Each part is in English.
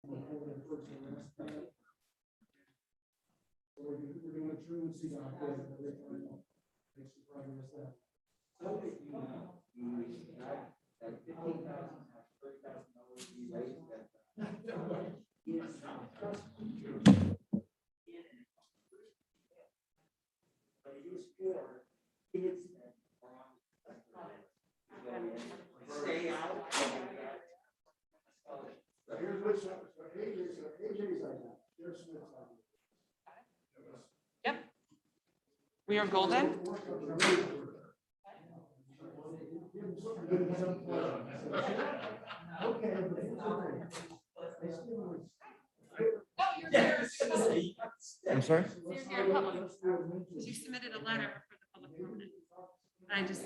We're doing a truancy out there, and we're trying to make some progress there. So that you know, that $15,000, $30,000 be raised that. Is not just but it is for kids that are on stay out. Here's what's up. So AJ's like that. There's Smith's like that. Yep. We are golden. I'm sorry? You submitted a letter for the public comment. I just.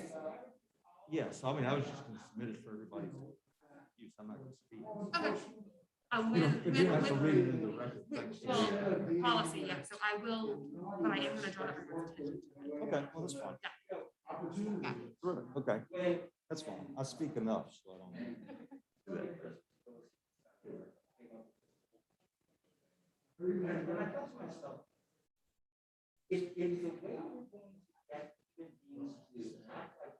Yes, I mean, I was just going to submit it for everybody's use. I'm not going to speak. Okay. If you have to read it in the record. Well, policy, yeah, so I will, but I am going to draw everyone's attention to it. Okay, well, that's fine. Yeah. Terrific. Okay, that's fine. I speak enough, so I don't do that. And I thought to myself, if the way we're going to get human beings to act like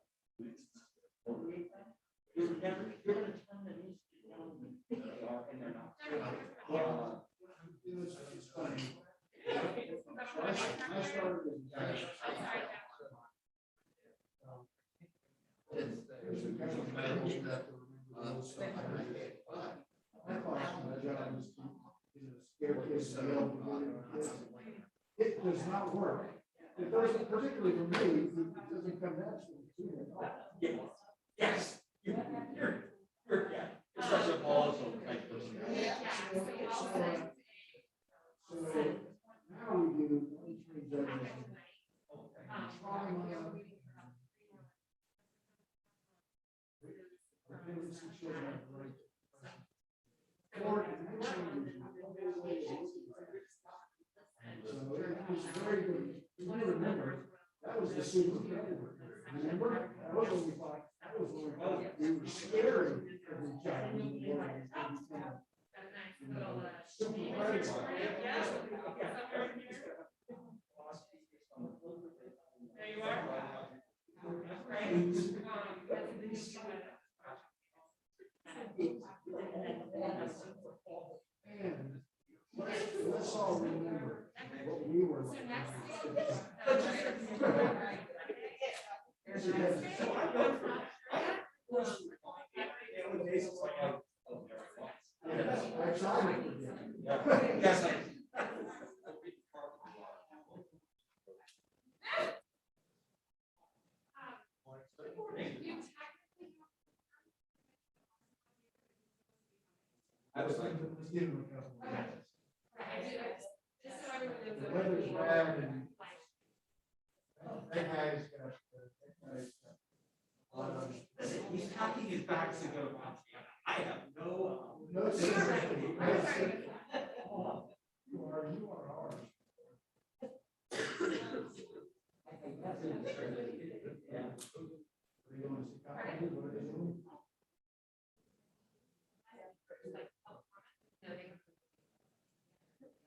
motivate them, you're going to turn them into they are and they're not. It's funny. I started it does not work. It doesn't, particularly for me, it doesn't come naturally to me. Yes. You're such a volatile type person. So now we do 23 judges. Very good. You remember, that was the super predator. Remember? That was when we thought, we were scared of each other. Super predator. There you are. And let's all remember what we were like. Yes. I was like, let's give him a couple of minutes. The weather's bad and that guy's got. Listen, he's packing his bags to go. I have no. No, you are ours.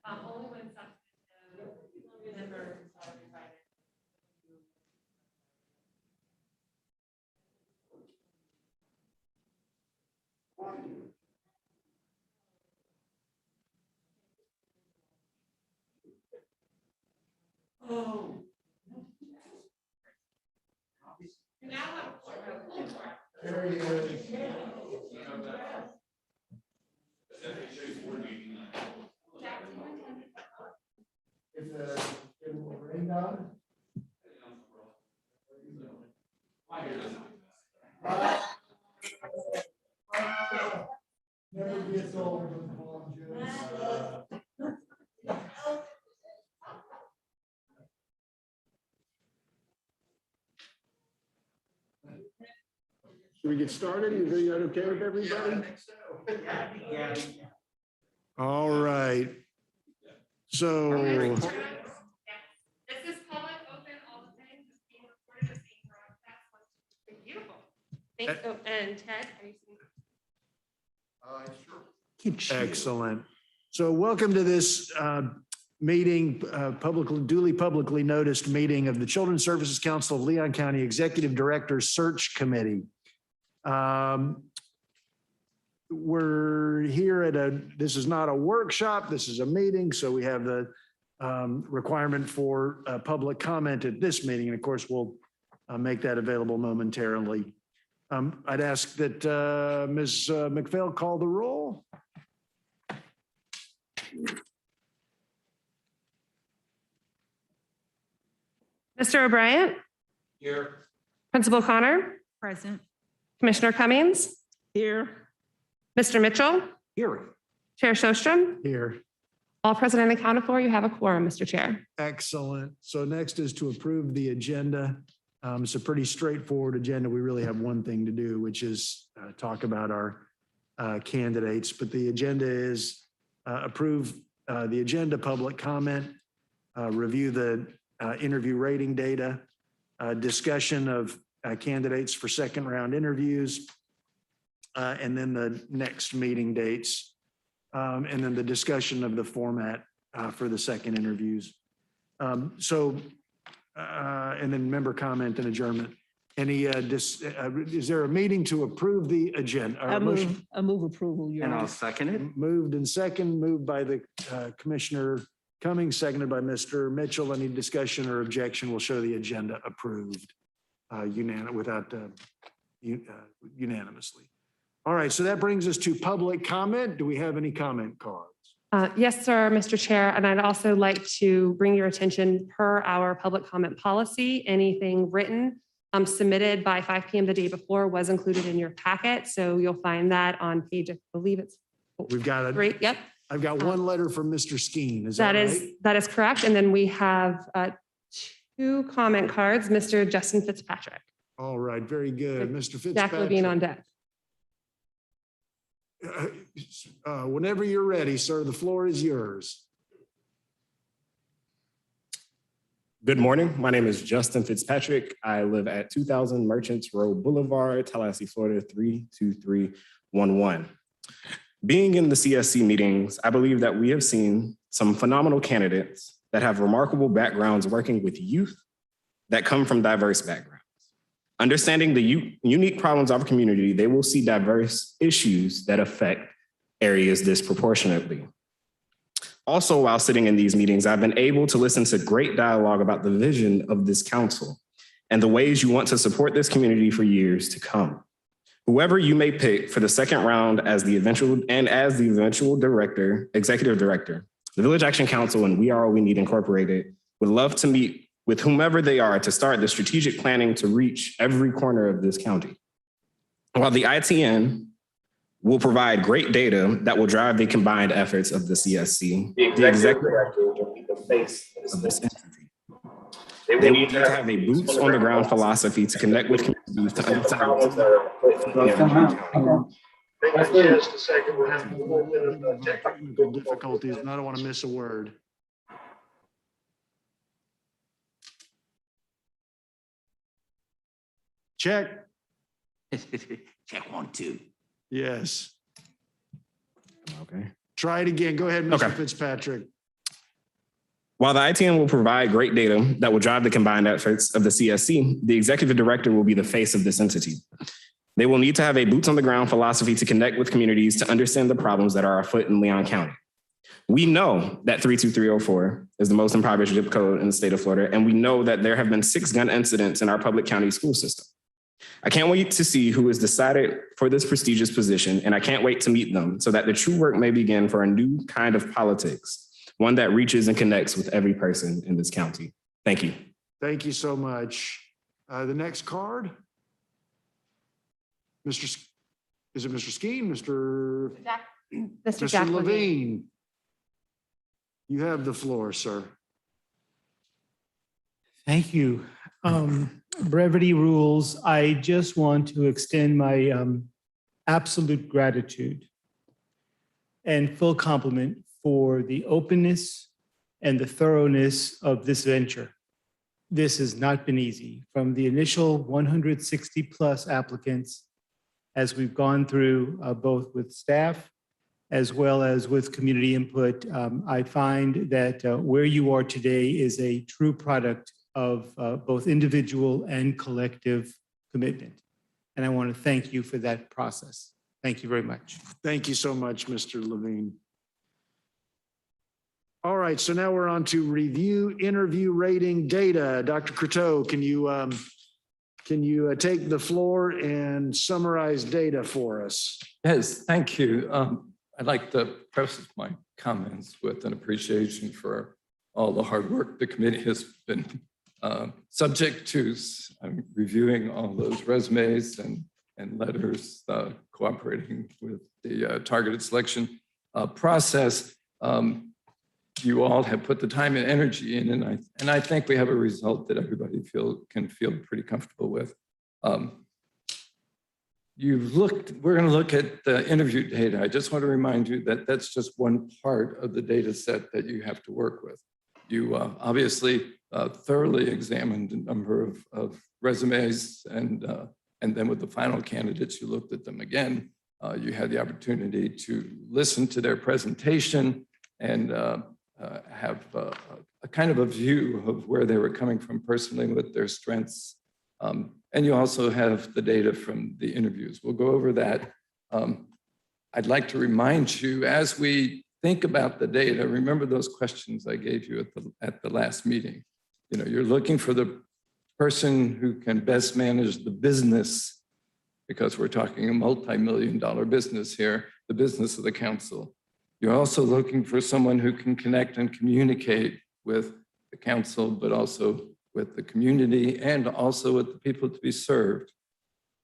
Only when substantive members are invited. Oh. There he is. It will rain down. Never gets old with Paul Jones. Should we get started? Is that okay with everybody? Yeah, I think so. Yeah. All right. So. This is public, open, all the things, it's being recorded, it's being broadcast. It's beautiful. Thanks. Oh, and Ted, are you seeing? Sure. Excellent. So welcome to this meeting, duly publicly noticed meeting of the Children's Services Council of Leon County Executive Director Search Committee. We're here this is not a workshop, this is a meeting, so we have the requirement for public comment at this meeting. And of course, we'll make that available momentarily. I'd ask that Ms. McPhail call the roll. Mr. O'Brien, Here. Principal Connor, Present. Commissioner Cummings, Here. Mr. Mitchell, Here. Chair Shostrom, Here. all present and accounted for. You have a quorum, Mr. Chair. Excellent. So next is to approve the agenda. It's a pretty straightforward agenda. We really have one thing to do, which is talk about our candidates. But the agenda is approve the agenda, public comment, review the interview rating data, discussion of candidates for second round interviews, and then the next meeting dates, and then the discussion of the format for the second interviews. And then member comment and adjournment. Is there a meeting to approve the agenda? I move approval. Your And I'll Honor. second it. Moved by the Commissioner Cummings, seconded by Mr. Mitchell. Any discussion or objection will show the agenda approved unanimously. All right, so that brings us to public comment. Do we have any comment cards? Yes, sir, Mr. Chair. And I'd also like to bring your attention per our public comment policy, anything written submitted by 5 p.m. the day before was included in your packet. So you'll find that on page, I believe it's We've got 3. Yep. I've got one letter from Mr. Skeen. Is that right? That is correct. And then we have 2 comment cards, Mr. Justin Fitzpatrick. All right, very good. Mr. Jack Levine on Fitzpatrick. deck. Whenever you're ready, sir, the floor is yours. Good morning. My name is Justin Fitzpatrick. I live at 2000 Merchants Road Boulevard, Tallahassee, Florida, 32311. Being in the CSC meetings, I believe that we have seen some phenomenal candidates that have remarkable backgrounds working with youth that come from diverse backgrounds. Understanding the unique problems of our community, they will see diverse issues that affect areas disproportionately. Also, while sitting in these meetings, I've been able to listen to great dialogue about the vision of this council and the ways you want to support this community for years to come. Whoever you may pick for the second round as the eventual executive director, the Village Action Council and We Are All We Need Incorporated would love to meet with whomever they are to start the strategic planning to reach every corner of this county. While the ITN will provide great data that will drive the combined efforts of the CSC, the executive director will be the face of this entity. They will need to have a boots on the ground philosophy to connect with communities to understand Just a second, we're having a little bit of technical difficulties, and I don't want to miss a word. Check. Check 1, 2. Yes. Okay. Try it again. Go ahead, Mr. Okay. Fitzpatrick. While the ITN will provide great data that will drive the combined efforts of the CSC, the executive director will be the face of this entity. They will need to have a boots on the ground philosophy to connect with communities to understand the problems that are afoot in Leon County. We know that 32304 is the most impoverished zip code in the state of Florida, and we know that there have been 6 gun incidents in our public county school system. I can't wait to see who is decided for this prestigious position, and I can't wait to meet them so that the true work may begin for a new kind of politics, one that reaches and connects with every person in this county. Thank you. Thank you so much. The next card. Is it Mr. Skeen? Mr. Jack Levine. You have the floor, sir. Thank you. Brevity rules. I just want to extend my absolute gratitude and full compliment for the openness and the thoroughness of this venture. This has not been easy. From the initial 160 plus applicants, as we've gone through both with staff as well as with community input. I find that where you are today is a true product of both individual and collective commitment. And I want to thank you for that process. Thank you very much. Thank you so much, Mr. Levine. All right, so now we're on to review interview rating data. Dr. Croteau, can you take the floor and summarize data for us? Yes, thank you. I'd like to preface my comments with an appreciation for all the hard work the committee has been subject to, reviewing all those resumes and letters, cooperating with the targeted selection process. You all have put the time and energy in, and I think we have a result that everybody can feel pretty comfortable with. We're going to look at the interview data. I just want to remind you that that's just one part of the data set that you have to work with. You obviously thoroughly examined a number of resumes, and then with the final candidates, you looked at them again. You had the opportunity to listen to their presentation and have a kind of a view of where they were coming from personally with their strengths. And you also have the data from the interviews. We'll go over that. I'd like to remind you, as we think about the data, remember those questions I gave you at the last meeting. You know, you're looking for the person who can best manage the business, because we're talking a multi-million-dollar business here, the business of the council. You're also looking for someone who can connect and communicate with the council, but also with the community and also with the people to be served.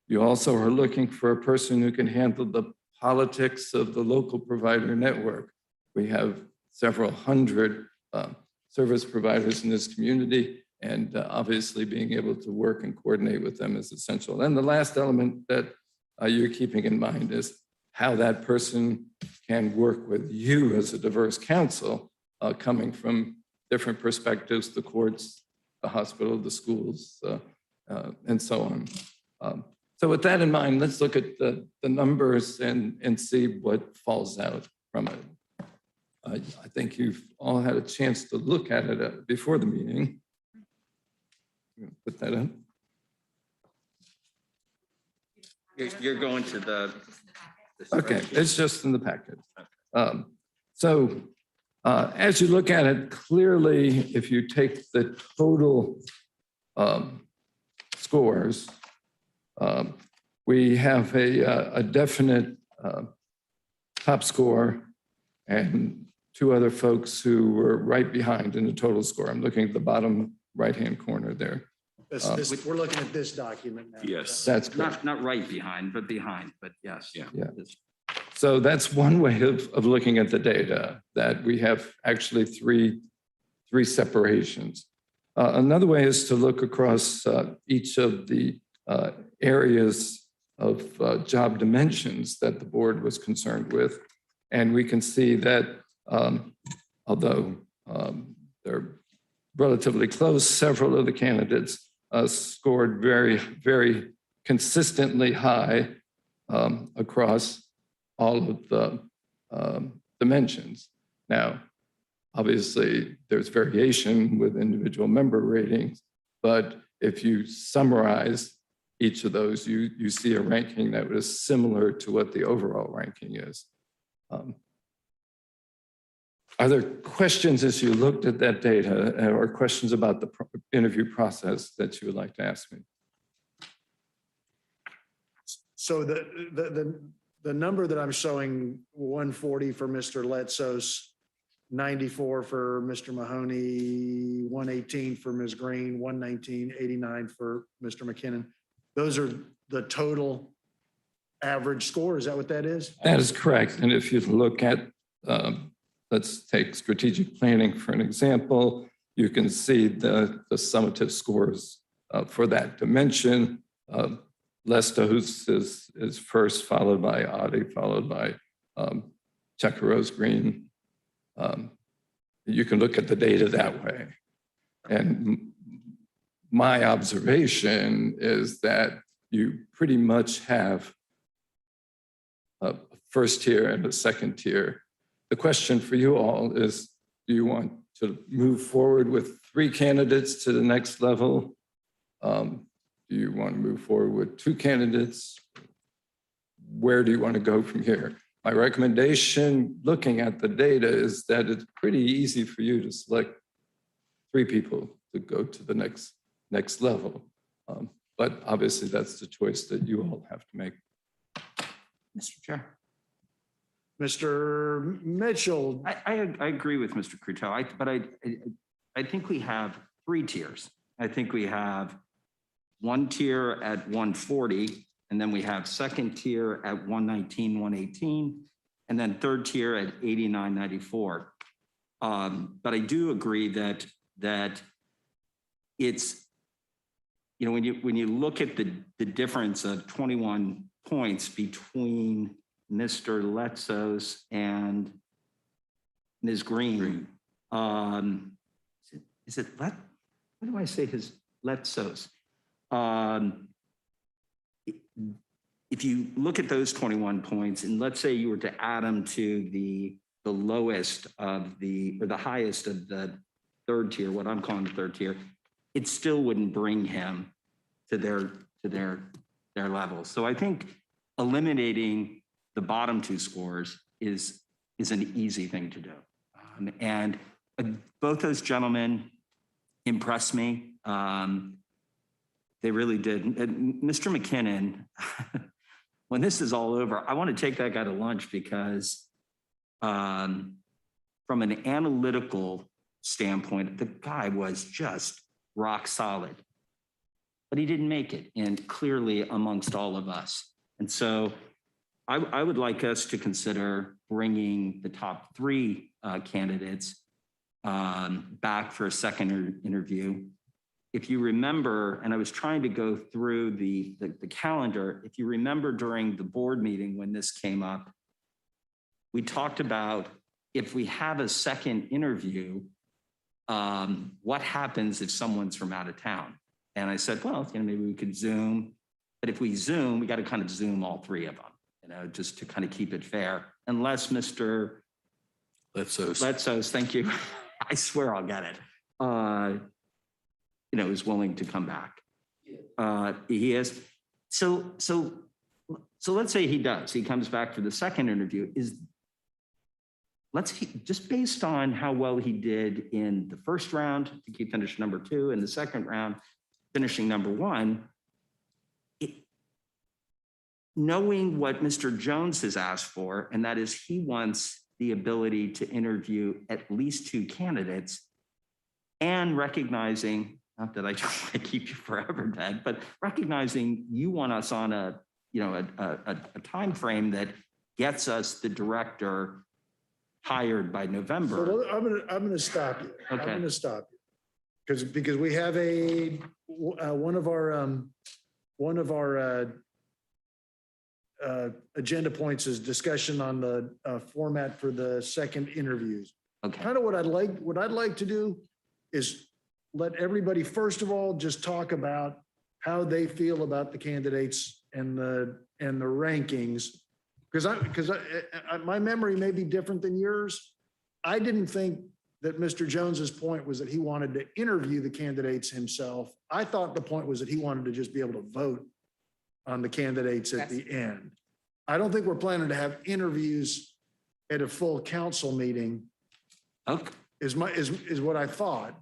You also are looking for a person who can handle the politics of the local provider network. We have several hundred service providers in this community, and obviously being able to work and coordinate with them is essential. And the last element that you're keeping in mind is how that person can work with you as a diverse council, coming from different perspectives, the courts, the hospital, the schools, and so on. So with that in mind, let's look at the numbers and see what falls out from it. I think you've all had a chance to look at it before the meeting. Put that up. You're going to the. Okay, it's just in the packet. As you look at it, clearly, if you take the total scores, we have a definite top score and two other folks who were right behind in the total score. I'm looking at the bottom right-hand corner there. We're looking at this document now. Yes. That's correct. Not right behind, but yes. Yeah. So that's one way of looking at the data, that we have actually three separations. Another way is to look across each of the areas of job dimensions that the board was concerned with. And we can see that although they're relatively close, several of the candidates scored very, very consistently high across all of the dimensions. Now, obviously, there's variation with individual member ratings, but if you summarize each of those, you see a ranking that was similar to what the overall ranking is. Are there questions as you looked at that data, or questions about the interview process that you would like to ask me? So the number that I'm showing, 140 for Mr. Letsos, 94 for Mr. Mahoney, 118 for Ms. Green, 119, 89 for Mr. McKinnon. Those are the total average score. Is that what that is? That is correct. And if you look at, let's take strategic planning for an example, you can see the summative scores for that dimension. Lestos is first, followed by Adi, followed by Checker-Rose Green. You can look at the data that way. And my observation is that you pretty much have a first tier and a second tier. The question for you all is, do you want to move forward with 3 candidates to the next level? Do you want to move forward with 2 candidates? Where do you want to go from here? My recommendation, looking at the data, is that it's pretty easy for you to select 3 people to go to the next level. But obviously, that's the choice that you all have to make. Mr. Chair. Mr. Mitchell, I agree with Mr. Cruto, but I think we have 3 tiers. I think we have 1 tier at 140, and then we have 2nd tier at 119, 118, and then 3rd tier at 89.94. But I do agree that it's, you know, when you look at the difference of 21 points between Mr. Letzos and Ms. Green. Is it what do I say his Letzos? If you look at those 21 points, and let's say you were to add them to the lowest of or the highest of the 3rd tier, what I'm calling the 3rd tier, it still wouldn't bring him to their level. So I think eliminating the bottom 2 scores is an easy thing to do. And both those gentlemen impressed me. They really did. And Mr. McKinnon, when this is all over, I want to take that guy to lunch because from an analytical standpoint, the guy was just rock solid. But he didn't make it, and clearly amongst all of us. And so I would like us to consider bringing the top 3 candidates back for a second interview. If you remember, and I was trying to go through the calendar, if you remember during the board meeting when this came up, we talked about if we have a second interview, what happens if someone's from out of town? And I said, well, you know, maybe we could Zoom, but if we Zoom, we got to kind of Zoom all 3 of them, you know, just to kind of keep it fair, unless Mr. Letzos, thank you. I swear I'll get it. You know, is willing to come back. He is. So let's say he does. He comes back for the second interview. Just based on how well he did in the first round, I think he finished number 2, in the second round, finishing number 1. Knowing what Mr. Jones has asked for, and that is he wants the ability to interview at least 2 candidates, and recognizing, not that I don't want to keep you forever, Ted, but recognizing you want us on a time frame that gets us the director hired by November. so I'm gonna stop you. Okay. I'm gonna stop you. Because we have one of our agenda points is discussion on the format for the second interviews. Okay. Kind of what I'd like to do is let everybody, first of all, just talk about how they feel about the candidates and the rankings. Because my memory may be different than yours. I didn't think that Mr. Jones's point was that he wanted to interview the candidates himself. I thought the point was that he wanted to just be able to vote on the candidates at the end. I don't think we're planning to have interviews at a full council meeting. Okay. Is what I thought.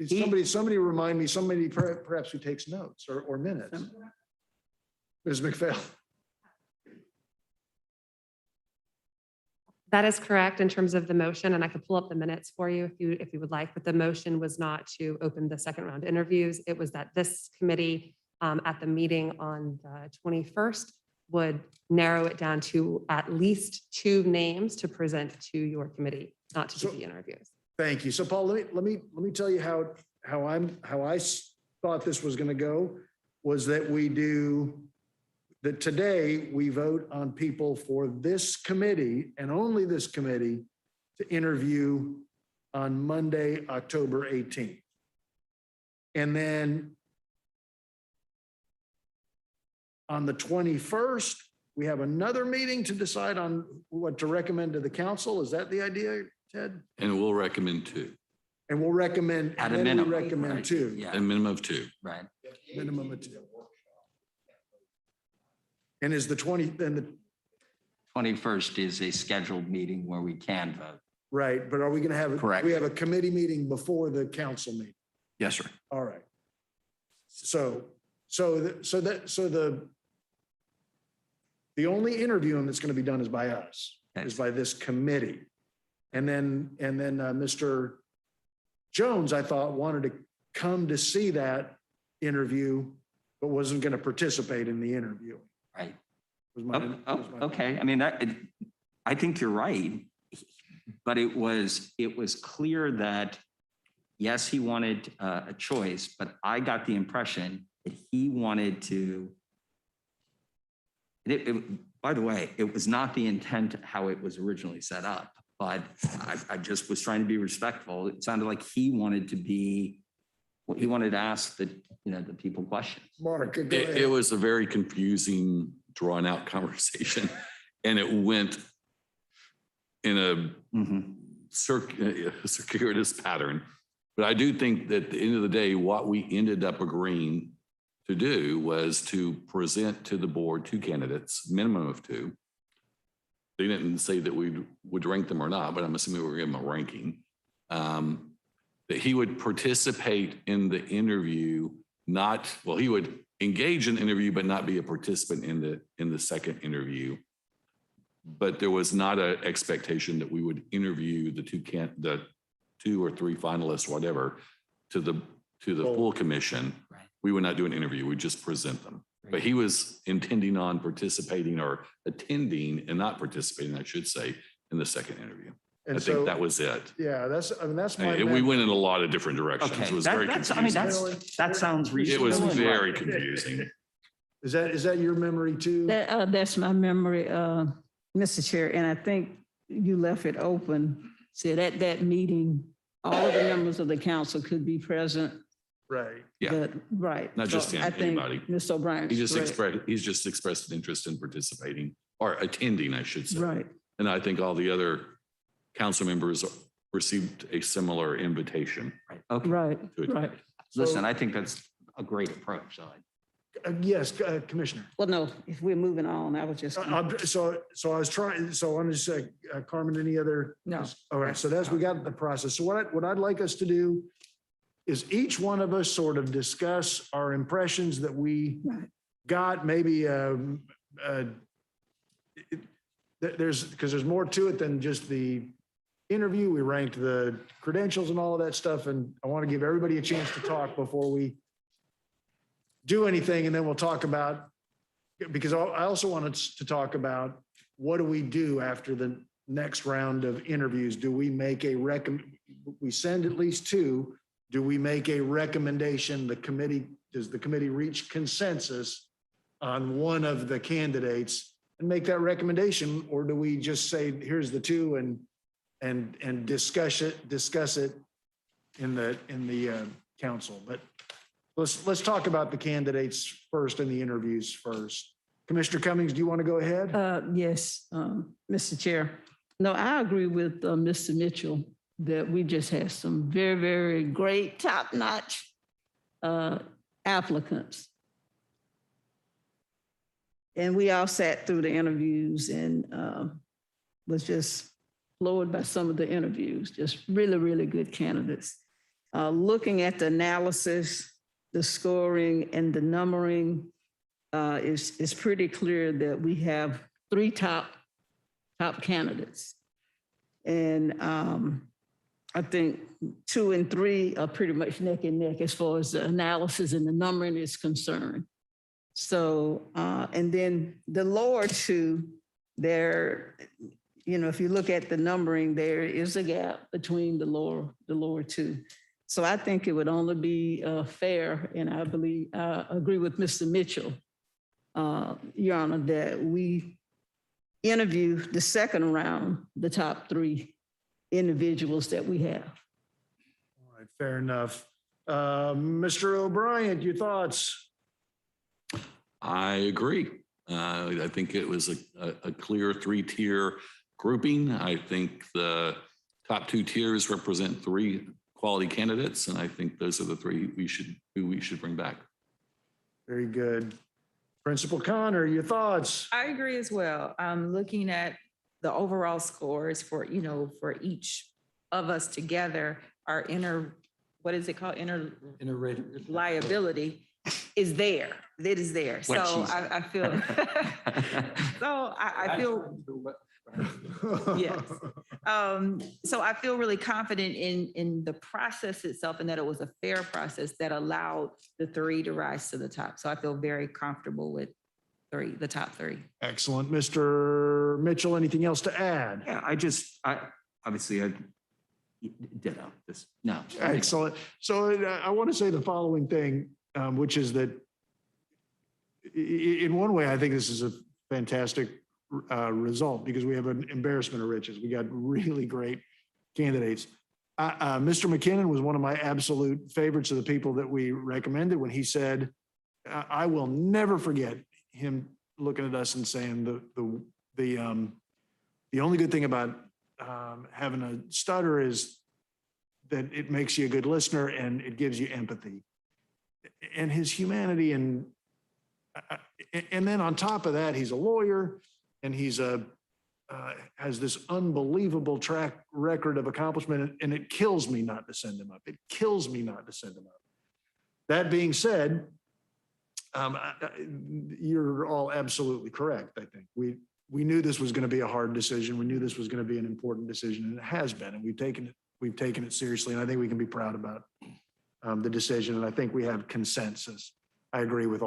Somebody remind me, somebody perhaps who takes notes or minutes. Ms. McPhail. That is correct in terms of the motion, and I could pull up the minutes for you if you would like, but the motion was not to open the second round interviews. It was that this committee at the meeting on the 21st would narrow it down to at least 2 names to present to your committee, not to do the interviews. Thank you. So Paul, let me tell you how I thought this was going to go, was that today we vote on people for this committee and only this committee to interview on Monday, October 18th. And then on the 21st, we have another meeting to decide on what to recommend to the council. Is that the idea, Ted? And we'll recommend two, And we'll recommend, At and a then we minimum. recommend right? two, Yeah, a minimum of two. right. minimum of two. And is the 20, then the, 21st is a scheduled meeting where we can vote. right, but are we going to have, Correct. we have a committee meeting before the council meeting? Yes, sir. All right. So the only interviewing that's going to be done is by us, is by this committee. And then Mr. Jones, I thought, wanted to come to see that interview, but wasn't going to participate in the interview. Right. Was my- Oh, was my- okay. I mean, I think you're right. But it was clear that, yes, he wanted a choice, but I got the impression that he wanted to. By the way, it was not the intent how it was originally set up, but I just was trying to be respectful. It sounded like he wanted to ask the people questions. Monica, go It ahead. was a very confusing, drawn out conversation, and it went in a Mhm. circuitous pattern. But I do think that at the end of the day, what we ended up agreeing to do was to present to the board two candidates, minimum of two. They didn't say that we would rank them or not, but I'm assuming we're giving them a ranking. That he would participate in the interview, he would engage in the interview, but not be a participant in the second interview. But there was not an expectation that we would interview the two or three finalists, whatever, to the full commission. Right. We would not do an interview, we'd just present them. But he was intending on participating or attending and not participating, I should say, in the second interview. I And think so, that was it. yeah, that's my. And we went in a lot of different directions. Okay, It was very that's, I mean, confusing. that sounds It reasonable. was and very right. confusing. Is that your memory too? That's my memory, Mr. Chair, and I think you left it open, said at that meeting, all of the members of the council could be present. Right. Yeah. Right. Not just So him, I think anybody. Ms. O'Brien. He's just expressed an interest in participating or attending, I should say. Right. And I think all the other council members received a similar invitation Okay, Right, to attend. right. listen, I think that's a great approach. Yes, Commissioner. Well, no, if we're moving on, I was just. So I was trying, so I want to say, Carmen, any other? No. All right, so we got the process. So what I'd like us to do is each one of us sort of discuss our impressions that we Right. got, maybe there's more to it than just the interview. We ranked the credentials and all of that stuff, and I want to give everybody a chance to talk before we do anything, and then we'll talk about, because I also wanted to talk about what do we do after the next round of interviews? Do we make we send at least two? Do we make a recommendation? Does the committee reach consensus on one of the candidates and make that recommendation? Or do we just say, here's the two and discuss it in the council? But let's talk about the candidates first and the interviews first. Commissioner Cummings, do you want to go ahead? Yes, Mr. Chair. No, I agree with Mr. Mitchell that we just had some very, very great, top-notch applicants. And we all sat through the interviews and was just floored by some of the interviews, just really, really good candidates. Looking at the analysis, the scoring and the numbering, it's pretty clear that we have three top candidates. And I think 2 and 3 are pretty much neck and neck as far as the analysis and the numbering is concerned. So, and then the lower two, there, if you look at the numbering, there is a gap between the lower two. So I think it would only be fair, and I believe, I agree with Mr. Mitchell, Your Honor, that we interview the second round, the top 3 individuals that we have. All right, fair enough. Mr. O'Brien, your thoughts? I agree. I think it was a clear three-tier grouping. I think the top two tiers represent three quality candidates, and I think those are the three who we should bring back. Very good. Principal Connor, your thoughts? I agree as well. Looking at the overall scores for, for each of us together, our what is it called? Liability is there. It is there. So I feel, I feel, yes. So I feel really confident in the process itself and that it was a fair process that allowed the three to rise to the top. So I feel very comfortable with the top three. Excellent. Mr. Mitchell, anything else to add? Yeah, obviously I ditto this. No. Excellent. So I want to say the following thing, which is that in one way, I think this is a fantastic result because we have an embarrassment of riches. We got really great candidates. Mr. McKinnon was one of my absolute favorites of the people that we recommended when he said, I will never forget him looking at us and saying the only good thing about having a stutter is that it makes you a good listener and it gives you empathy. And his humanity and then on top of that, he's a lawyer and he's has this unbelievable track record of accomplishment, and it kills me not to send him up. It kills me not to send him up. That being said, you're all absolutely correct. I think we knew this was going to be a hard decision. We knew this was going to be an important decision, and it has been. And we've taken it seriously, and I think we can be proud about the decision. And I think we have consensus. I agree with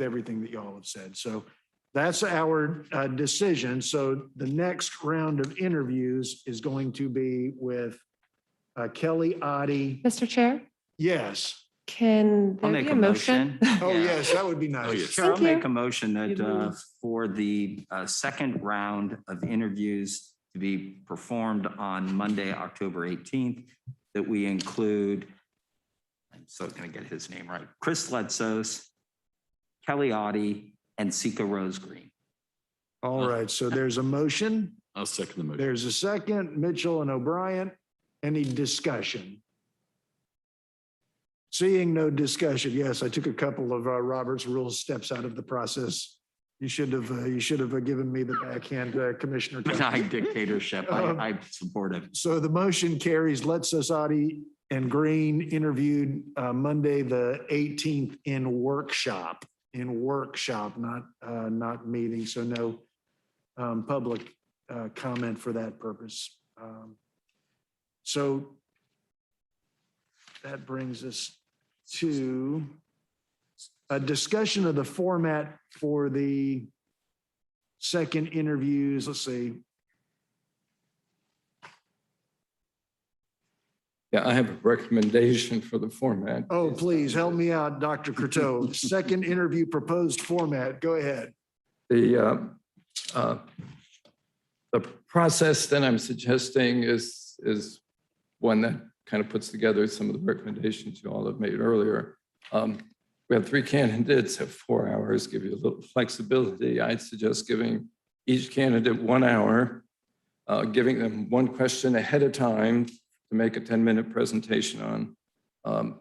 everything that y'all have said. So that's our decision. So the next round of interviews is going to be with Kelly Oddie. Mr. Chair, Yes. can I'll there make be a a motion? Oh, Yeah. yes, that would be Oh, nice. yes. Sure, I'll Thank you. make a motion that for the second round of interviews to be performed on Monday, October 18th, that we include, I'm so going to get his name right, Chris Letsos, Kelly Oddie, and Sika Rose Green. All right, so there's a motion. I'll second the motion. There's a second, Mitchell and O'Brien. Any discussion? Seeing no discussion, yes, I took a couple of Robert's Rules steps out of the process. You should have given me the backhand, Commissioner. Benign dictatorship, I'm supportive. So the motion carries. Letsos, Oddie and Green interviewed Monday, the 18th in workshop, not meeting. So no public comment for that purpose. So that brings us to a discussion of the format for the second interviews. Let's see. Yeah, I have a recommendation for the format. Oh, please help me out, Dr. Croteau. Second interview proposed format. Go ahead. The process that I'm suggesting is one that kind of puts together some of the recommendations you all have made earlier. We have three candidates, have 4 hours, give you a little flexibility. I'd suggest giving each candidate 1 hour, giving them one question ahead of time to make a 10-minute presentation on,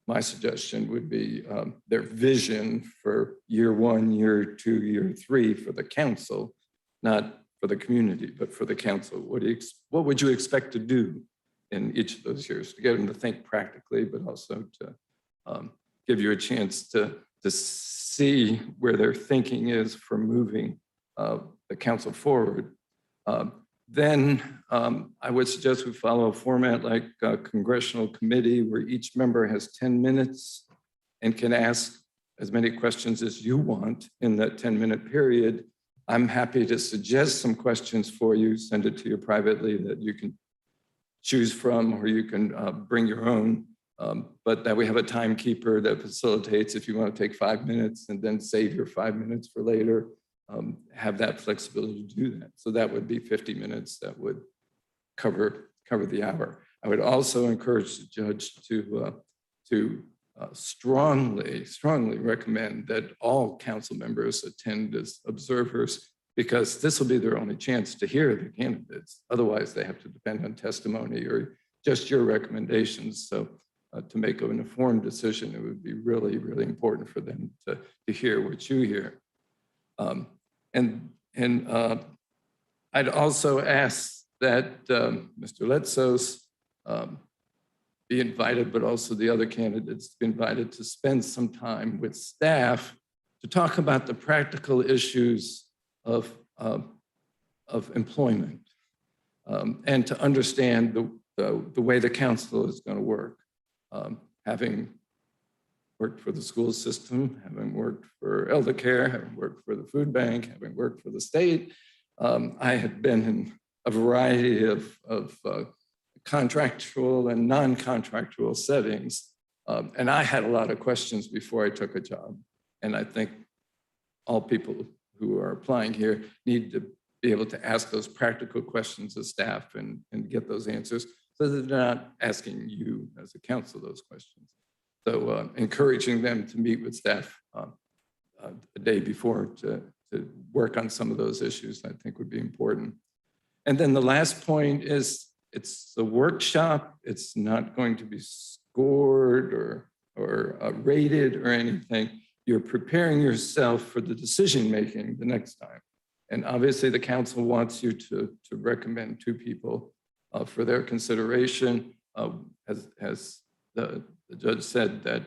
my suggestion would be their vision for year 1, year 2, year 3 for the council, not for the community, but for the council. What would you expect to do in each of those years to get them to think practically, but also to give you a chance to see where their thinking is for moving the council forward. Then I would suggest we follow a format like a congressional committee where each member has 10 minutes and can ask as many questions as you want in that 10-minute period. I'm happy to suggest some questions for you, send it to you privately that you can choose from, or you can bring your own, but that we have a timekeeper that facilitates if you want to take 5 minutes and then save your 5 minutes for later, have that flexibility to do that. So that would be 50 minutes that would cover the hour. I would also encourage the judge to strongly recommend that all council members attend as observers, because this will be their only chance to hear the candidates. Otherwise, they have to depend on testimony or just your recommendations. So to make an informed decision, it would be really, really important for them to hear what you hear. I'd also ask that Mr. Letsos be invited, but also the other candidates be invited to spend some time with staff to talk about the practical issues of employment and to understand the way the council is going to work. Having worked for the school system, having worked for elder care, having worked for the food bank, having worked for the state, I had been in a variety of contractual and non-contractual settings. And I had a lot of questions before I took a job. And I think all people who are applying here need to be able to ask those practical questions of staff and get those answers so that they're not asking you as a council those questions. So encouraging them to meet with staff a day before to work on some of those issues, I think would be important. And then the last point is it's a workshop. It's not going to be scored or rated or anything. You're preparing yourself for the decision-making the next time. And obviously the council wants you to recommend 2 people for their consideration. As the judge said, that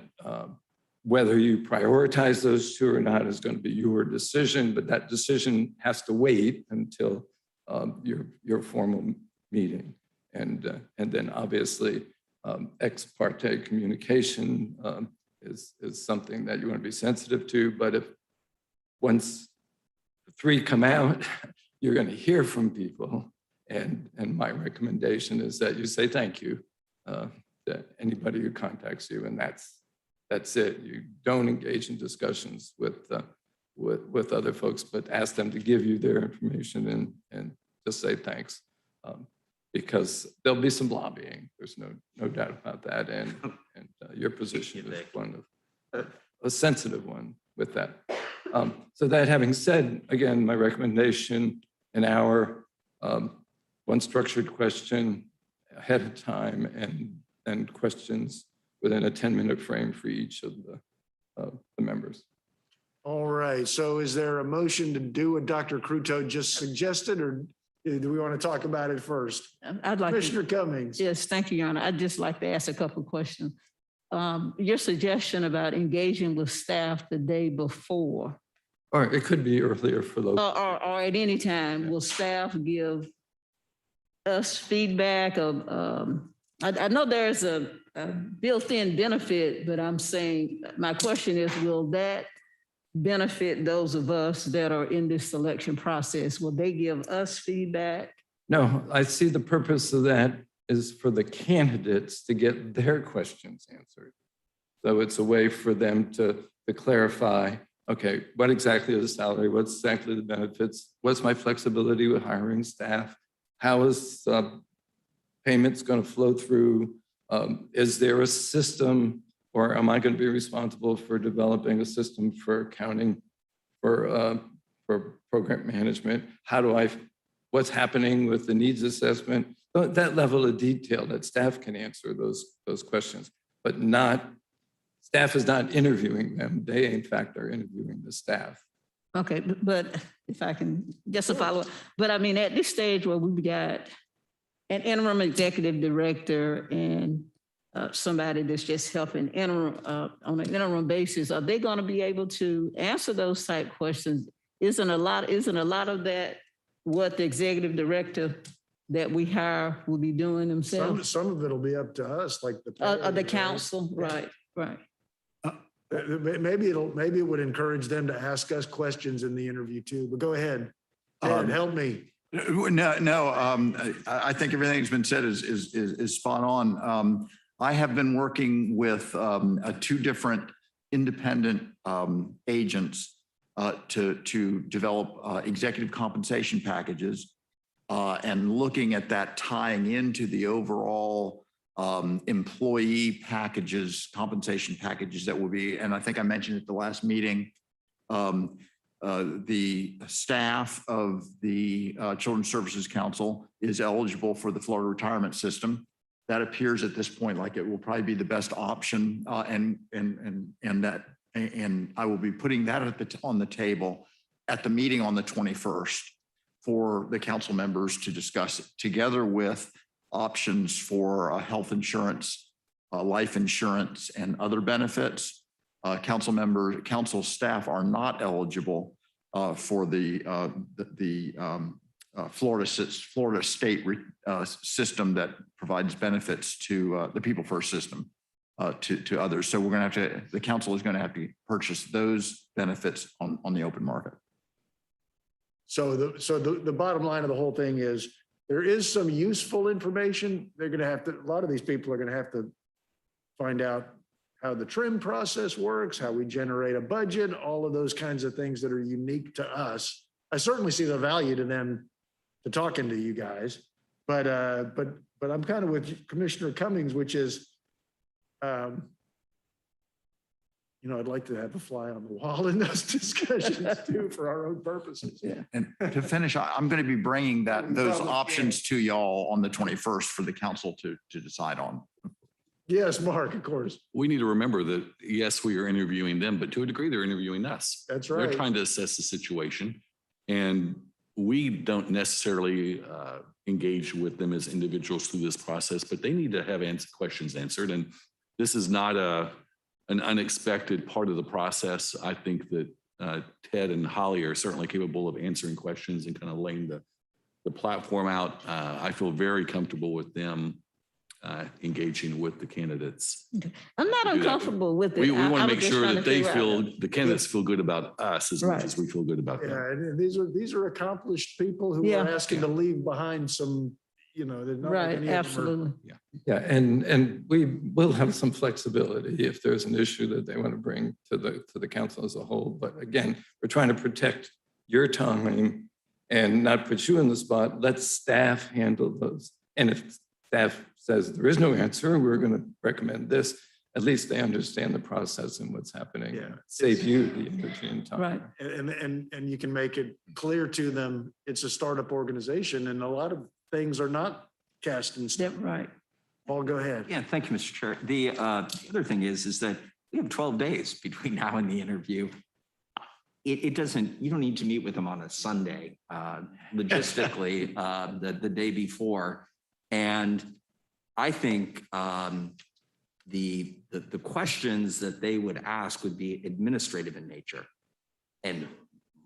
whether you prioritize those 2 or not is going to be your decision, but that decision has to wait until your formal meeting. And then obviously ex parte communication is something that you want to be sensitive to. But if once the 3 come out, you're going to hear from people. And my recommendation is that you say thank you to anybody who contacts you, and that's it. You don't engage in discussions with other folks, but ask them to give you their information and just say thanks. Because there'll be some lobbying. There's no doubt about that. And your position is one of a sensitive one with that. So that having said, again, my recommendation, an hour, 1 structured question ahead of time, and questions within a 10-minute frame for each of the members. All right. So is there a motion to do what Dr. Cruto just suggested, or do we want to talk about it first? I'd like Commissioner to, Cummings. yes, thank you, Your Honor. I'd just like to ask a couple of questions. Your suggestion about engaging with staff the day before, Or it could be earlier for those. or at any time, will staff give us feedback of, I know there's a built-in benefit, but I'm saying, my question is, will that benefit those of us that are in this selection process? Will they give us feedback? No, I see the purpose of that is for the candidates to get their questions answered. So it's a way for them to clarify, okay, what exactly is the salary? What's exactly the benefits? What's my flexibility with hiring staff? How is payments going to flow through? Is there a system, or am I going to be responsible for developing a system for accounting, for program management? What's happening with the needs assessment? That level of detail that staff can answer those questions, but staff is not interviewing them. They, in fact, are interviewing the staff. Okay, but if I can, just a follow-up. But I mean, at this stage where we've got an interim executive director and somebody that's just helping on an interim basis, are they going to be able to answer those type questions? Isn't a lot of that what the executive director that we hire will be doing themselves? Some of it'll be up to us, like the. The council, right. Maybe it would encourage them to ask us questions in the interview too, but go ahead. Ted, help me. No, I think everything that's been said is spot on. I have been working with 2 different independent agents to develop executive compensation packages and looking at that tying into the overall employee packages, compensation packages that will be, and I think I mentioned at the last meeting, the staff of the Children's Services Council is eligible for the Florida retirement system. That appears at this point like it will probably be the best option, and I will be putting that on the table at the meeting on the 21st for the council members to discuss it, together with options for health insurance, life insurance, and other benefits. Council staff are not eligible for the Florida state system that provides benefits to the People First system to others. So we're going to have to, the council is going to have to purchase those benefits on the open market. So the bottom line of the whole thing is there is some useful information. They're going to have to, a lot of these people are going to have to find out how the trim process works, how we generate a budget, all of those kinds of things that are unique to us. I certainly see the value to them to talking to you guys, but I'm kind of with Commissioner Cummings, which is, I'd like to have a fly on the wall in those discussions too, for our own purposes. Yeah. And to finish, I'm going to be bringing those options to y'all on the 21st for the council to decide on. Yes, Mark, of course. We need to remember that, yes, we are interviewing them, but to a degree, they're interviewing us. That's right. They're trying to assess the situation, and we don't necessarily engage with them as individuals through this process, but they need to have questions answered. And this is not an unexpected part of the process. I think that Ted and Holly are certainly capable of answering questions and kind of laying the platform out. I feel very comfortable with them engaging with the candidates. I'm not uncomfortable with it. We want I to was make just sure trying that to they figure out- the candidates feel good about us as much Right. as we feel good about them. Yeah, and these are accomplished people who Yeah. are asking to leave behind some, they're not like Right, any of them are- absolutely. Yeah, and we will have some flexibility if there's an issue that they want to bring to the council as a whole. But again, we're trying to protect your time and not put you in the spot. Let staff handle those. And if staff says there is no answer, we're going to recommend this. At least they understand the process and what's happening. Yeah. Save you the energy and time. Right. And you can make it clear to them, it's a startup organization and a lot of things are not cast in Yep, stone. right. Paul, go ahead. Yeah, thank you, Mr. Chair. The other thing is that we have 12 days between now and the interview. It doesn't, you don't need to meet with them on a Sunday, logistically, the day before. And I think the questions that they would ask would be administrative in nature. And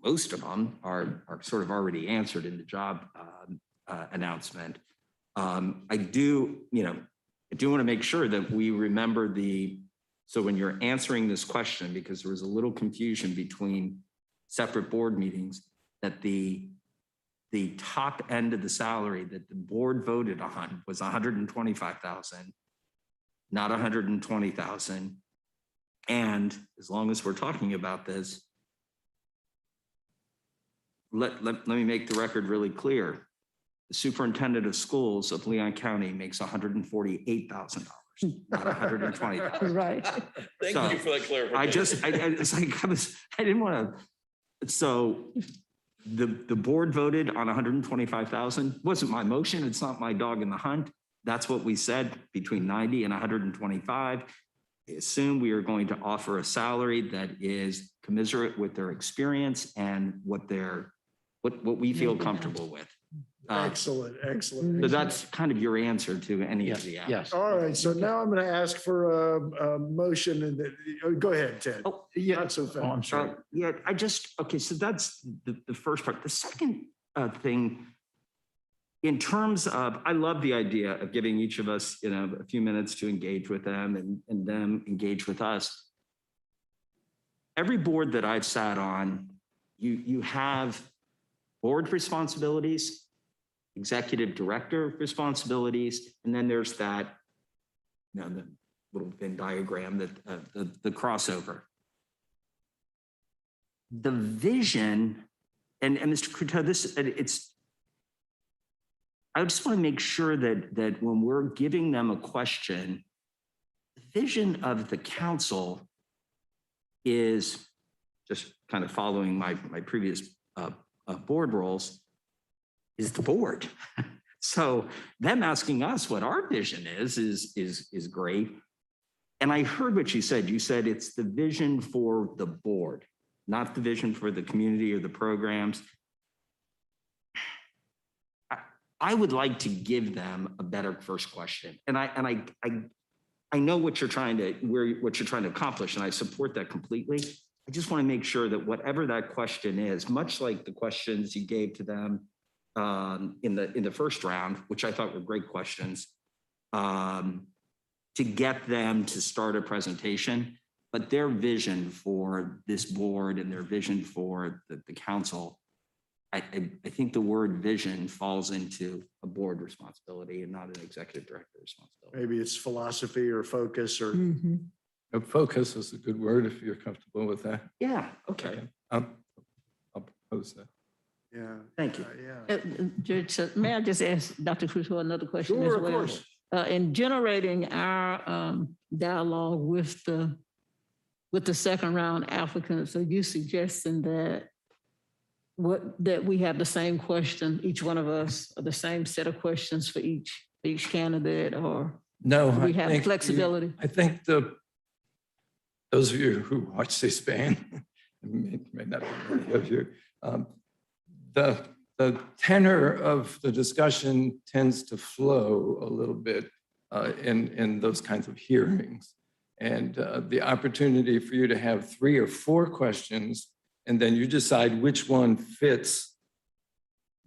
most of them are sort of already answered in the job announcement. I do want to make sure that we remember so when you're answering this question, because there was a little confusion between separate board meetings, that the top end of the salary that the board voted on was 125,000, not 120,000. And as long as we're talking about this, let me make the record really clear. The superintendent of schools of Leon County makes $148,000, not $120,000. Right. Thank you for that clarification. I didn't want to. So the board voted on 125,000. Wasn't my motion. It's not my dog in the hunt. That's what we said, between 90 and 125. I assume we are going to offer a salary that is commensurate with their experience and what we feel comfortable with. Excellent. So that's kind of your answer to any of the. Yes. All right, so now I'm going to ask for a motion and go ahead, Ted. Oh, Yeah. Not so Oh, I'm fast. sorry. Okay, so that's the first part. The second thing, in terms of, I love the idea of giving each of us, a few minutes to engage with them and them engage with us. Every board that I've sat on, you have board responsibilities, executive director responsibilities, and then there's that, the little Venn diagram, that the crossover. The vision, and Mr. Cruteau, I just want to make sure that when we're giving them a question, the vision of the council is just kind of following my previous board roles, is the board. So them asking us what our vision is great. And I heard what you said. You said it's the vision for the board, not the vision for the community or the programs. I would like to give them a better first question. And I know what you're trying to accomplish, and I support that completely. I just want to make sure that whatever that question is, much like the questions you gave to them in the first round, which I thought were great questions, to get them to start a presentation, but their vision for this board and their vision for the council, I think the word vision falls into a board responsibility and not an executive director responsibility. Maybe it's philosophy or focus or. Focus is a good word if you're comfortable with that. Yeah, okay. I'll propose that. Yeah. Thank you. Yeah. Judge, may I just ask Dr. Crusoe another question as Sure, well? of course. In generating our dialogue with the second round applicants, are you suggesting that we have the same question, each one of us, or the same set of questions for each candidate, or No, do we I have think flexibility? I think those of you who watch C-SPAN, may not be many of you, the tenor of the discussion tends to flow a little bit in those kinds of hearings. And the opportunity for you to have 3 or 4 questions, and then you decide which one fits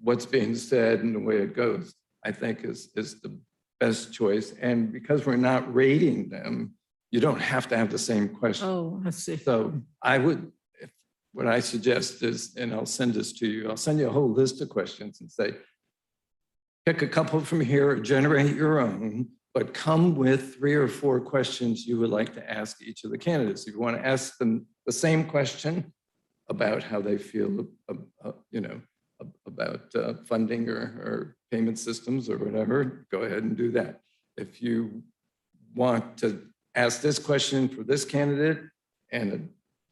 what's being said and the way it goes, I think is the best choice. And because we're not rating them, you don't have to have the same question. Oh, I see. So what I suggest is, and I'll send this to you, I'll send you a whole list of questions and say, pick a couple from here, generate your own, but come with 3 or 4 questions you would like to ask each of the candidates. If you want to ask them the same question about how they feel, about funding or payment systems or whatever, go ahead and do that. If you want to ask this question for this candidate and a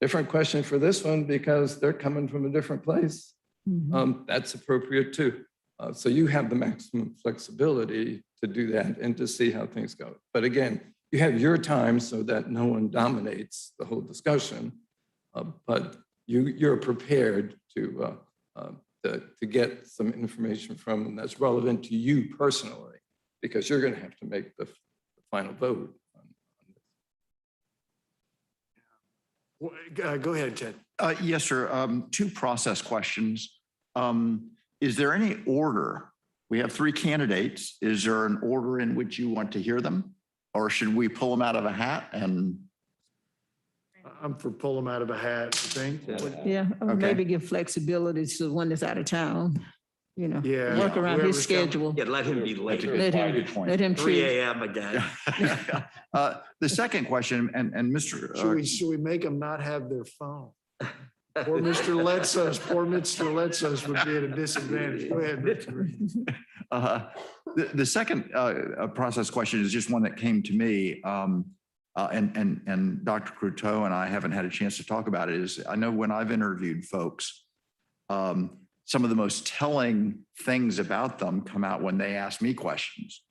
different question for this one because they're coming from a different place, that's appropriate too. So you have the maximum flexibility to do that and to see how things go. But again, you have your time so that no one dominates the whole discussion, but you're prepared to get some information from them that's relevant to you personally, because you're going to have to make the final vote. Go ahead, Ted. Yes, sir. 2 process questions. Is there any order? We have 3 candidates. Is there an order in which you want to hear them? Or should we pull them out of a hat and? I'm for pull them out of a hat, I think. Yeah, or Okay. maybe give flexibility to the one that's out of town, Yeah. work around his Whoever's coming. schedule. Yeah, let him be late. Let him 3 choose. a.m. again. The second question, and Mr. Should we make them not have their phone? Poor Mr. Letsos would be at a disadvantage. Go ahead, Mr. The second process question is just one that came to me. And Dr. Cruteau and I haven't had a chance to talk about it. Is I know when I've interviewed folks, some of the most telling things about them come out when they ask me questions.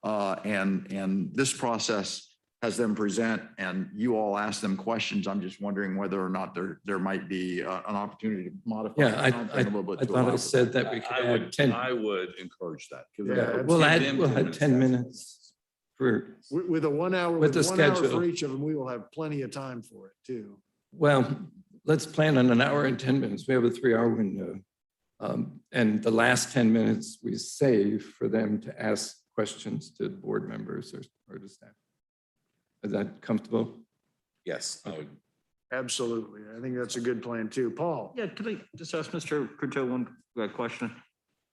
And this process has them present and you all ask them questions. I'm just wondering whether or not there might be an opportunity to modify. Yeah, the content a little bit I to thought allow I for said that we could add 10. I would encourage that. 'Cause Yeah, that would We'll give add them 10 minutes for, With a 1 hour, With with the 1 hour schedule. for each of them, we will have plenty of time for it too. well, let's plan on 1 hour and 10 minutes. We have a 3-hour window. And the last 10 minutes we save for them to ask questions to board members or to staff. Is that comfortable? Yes, I would. Absolutely. I think that's a good plan too. Paul? Yeah, could I just ask Mr. Cruteau one question?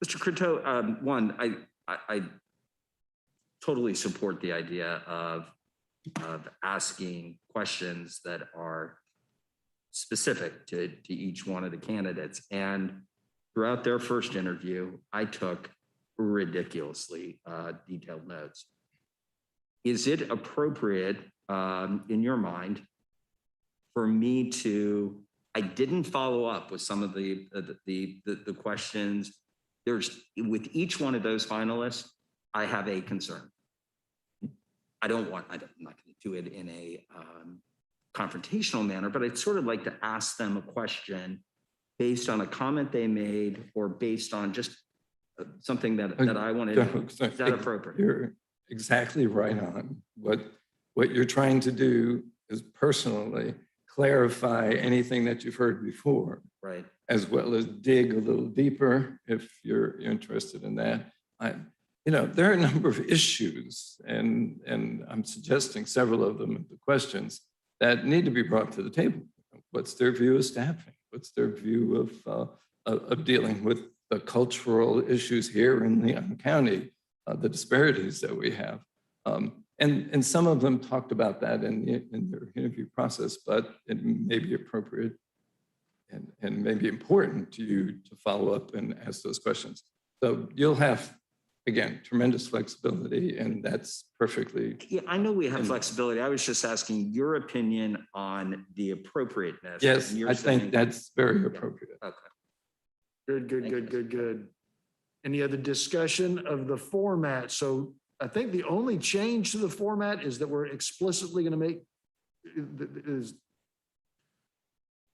Mr. Cruteau, one, I totally support the idea of asking questions that are specific to each one of the candidates. And throughout their first interview, I took ridiculously detailed notes. Is it appropriate, in your mind, for me to, I didn't follow up with some of the questions. There's, with each one of those finalists, I have a concern. I'm not going to do it in a confrontational manner, but I'd sort of like to ask them a question based on a comment they made or based on just something that I wanted to know. Is that appropriate? You're exactly right on. What you're trying to do is personally clarify anything that you've heard before. Right. As well as dig a little deeper if you're interested in that. There are a number of issues, and I'm suggesting several of them in the questions that need to be brought to the table. What's their view of staffing? What's their view of dealing with the cultural issues here in Leon County, the disparities that we have? And some of them talked about that in their interview process, but it may be appropriate and may be important to you to follow up and ask those questions. So you'll have, again, tremendous flexibility, and that's perfectly. Yeah, I know we have flexibility. I was just asking your opinion on the appropriateness. Yes, and you're I think saying- that's very appropriate. Okay. Good. Any other discussion of the format? So I think the only change to the format is that we're explicitly going to make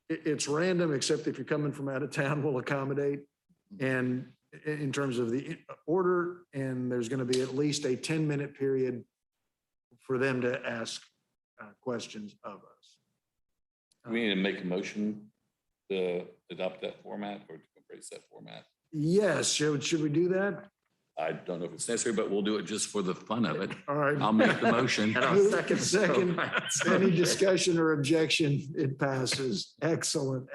it's random, except if you're coming from out of town, we'll accommodate. And in terms of the order, and there's going to be at least a 10-minute period for them to ask questions of us. We need to make a motion to adopt that format or to embrace that format. Yes, should we do that? I don't know if it's necessary, but we'll do it just for the fun of it. All right. I'll make the motion. And I'll second. Second, any discussion or objection, it passes. Excellent.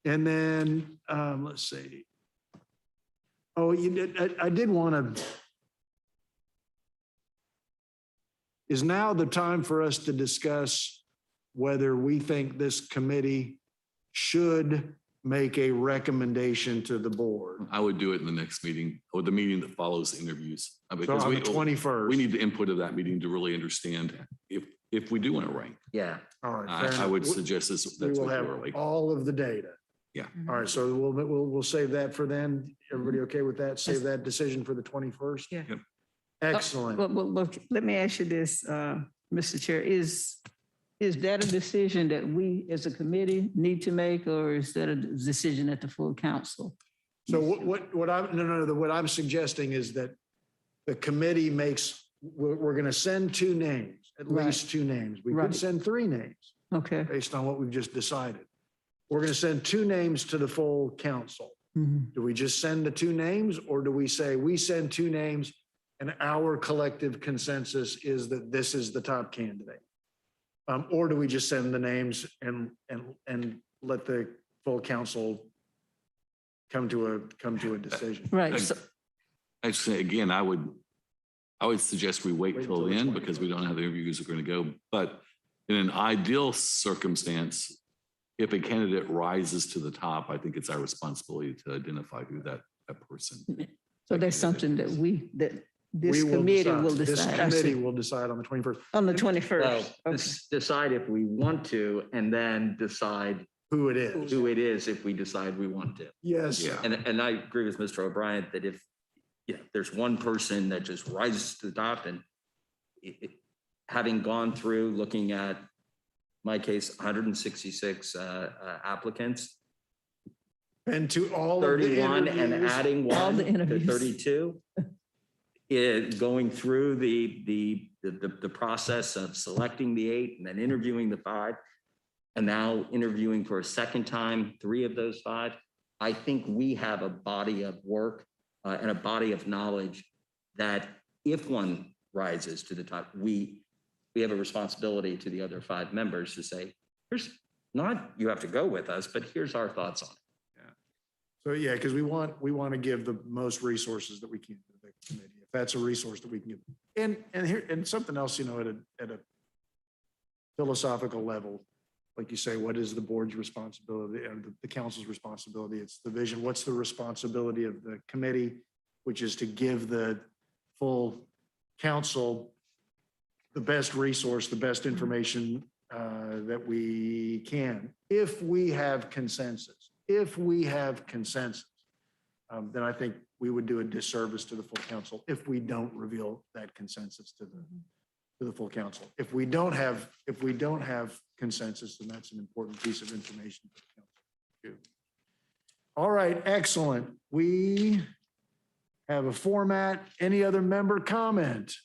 And then, let's see. Oh, I did want to, is now the time for us to discuss whether we think this committee should make a recommendation to the board? I would do it in the next meeting or the meeting that follows interviews. So Because on we the 21st. we need the input of that meeting to really understand if we do want to rank. Yeah. All right. fair I enough. would suggest this. We That's will what have you're like. all of the data. Yeah. All right, so we'll save that for then. Everybody okay with that? Save that decision for the 21st? Yeah. Yep. Excellent. Well, let me ask you this, Mr. Chair, is that a decision that we as a committee need to make, or is that a decision at the full council? So what I'm suggesting is that the committee makes, we're going to send two names, at Right. least two names. We could Right. send three names Okay. based on what we've just decided. We're going to send two names to the full council. Mhm. Do we just send the two names, or do we say we send two names and our collective consensus is that this is the top candidate? Or do we just send the names and let the full council come to a decision? Right. So, Actually, again, I would suggest we wait Wait till till the then 21st. because we don't know how the interviews are going to go. But in an ideal circumstance, if a candidate rises to the top, I think it's our responsibility to identify who that person. so that's something that this We will committee will This decide. I committee see. will decide on the 21st. On the Well, 21st. Okay. decide if we want to, and then decide Who it is. who it is if we decide we want to. Yes. Yeah. And I agree with Mr. O'Brien that if, there's one person that just rises to the top and having gone through, looking at my case, 166 applicants, And to all of the 31 and interviews. adding All one the to interviews. 32. Going through the process of selecting the 8 and then interviewing the 5, and now interviewing for a second time 3 of those 5. I think we have a body of work and a body of knowledge that if one rises to the top, we have a responsibility to the other 5 members to say, here's not, you have to go with us, but here's our thoughts on it. So, yeah, because we want to give the most resources that we can to the committee, if that's a resource that we can give. And something else, at a philosophical level, like you say, what is the board's responsibility and the council's responsibility? It's the vision. What's the responsibility of the committee? which is to give the full council the best resource, the best information that we can. If we have consensus, then I think we would do a disservice to the full council if we don't reveal that consensus to the full council. If we don't have consensus, then that's an important piece of information for the council too. All right, excellent. We have a format. Any other member comment?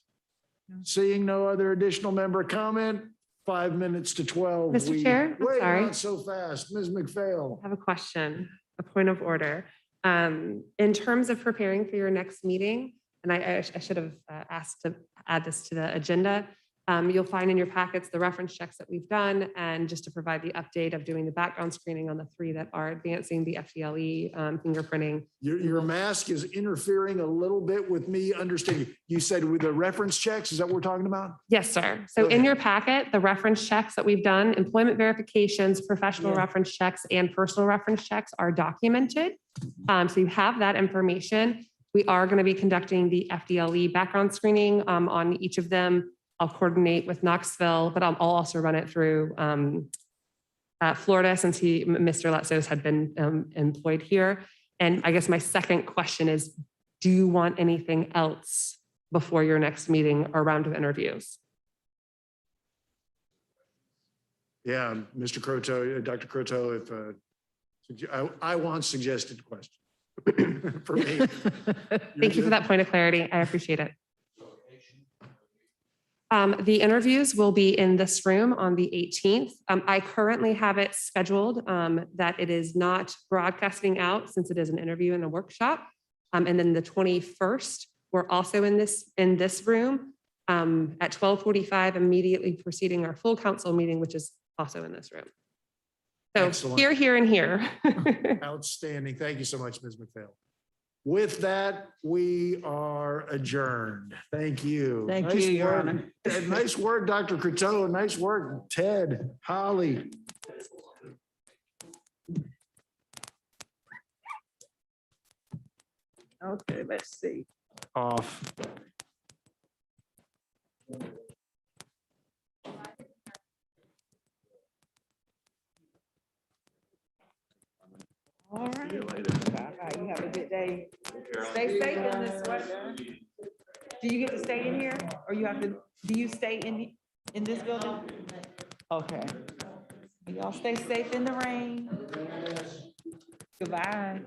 Seeing no other additional member comment, 5 minutes to 12. Mr. Chair, I'm Wait, sorry. not so fast. Ms. McPhail. I have a question, a point of order. In terms of preparing for your next meeting, and I should have asked to add this to the agenda. You'll find in your packets the reference checks that we've done, and just to provide the update of doing the background screening on the 3 that are advancing the FDLE fingerprinting. Your mask is interfering a little bit with me understanding. You said with the reference checks, is that what we're talking about? Yes, sir. So Go in ahead. your packet, the reference checks that we've done, employment verifications, professional Yeah. reference checks, and personal reference checks are documented. So you have that information. We are going to be conducting the FDLE background screening on each of them. I'll coordinate with Knoxville, but I'll also run it through Florida since Mr. Letzos had been employed here. And I guess my second question is, do you want anything else before your next meeting or round of interviews? Yeah, Mr. Croteau, Dr. Croteau, I want suggested questions for me. Thank you for that point of clarity. I appreciate it. The interviews will be in this room on the 18th. I currently have it scheduled that it is not broadcasting out since it is an interview and a workshop. And then the 21st, we're also in this room at 12:45, immediately preceding our full council meeting, which is also in this room. So Excellent. here, and here. Outstanding. Thank you so much, Ms. McPhail. With that, we are adjourned. Thank you. Thank Nice you, Your work. Honor. Nice work, Dr. Croteau. Nice work, Ted, Holly. Okay, let's see. Off. All right. You have a good day. Stay safe in this weather. Do you get to stay in here or you have to, do you stay in this building? Okay. Y'all stay safe in the rain. Goodbye.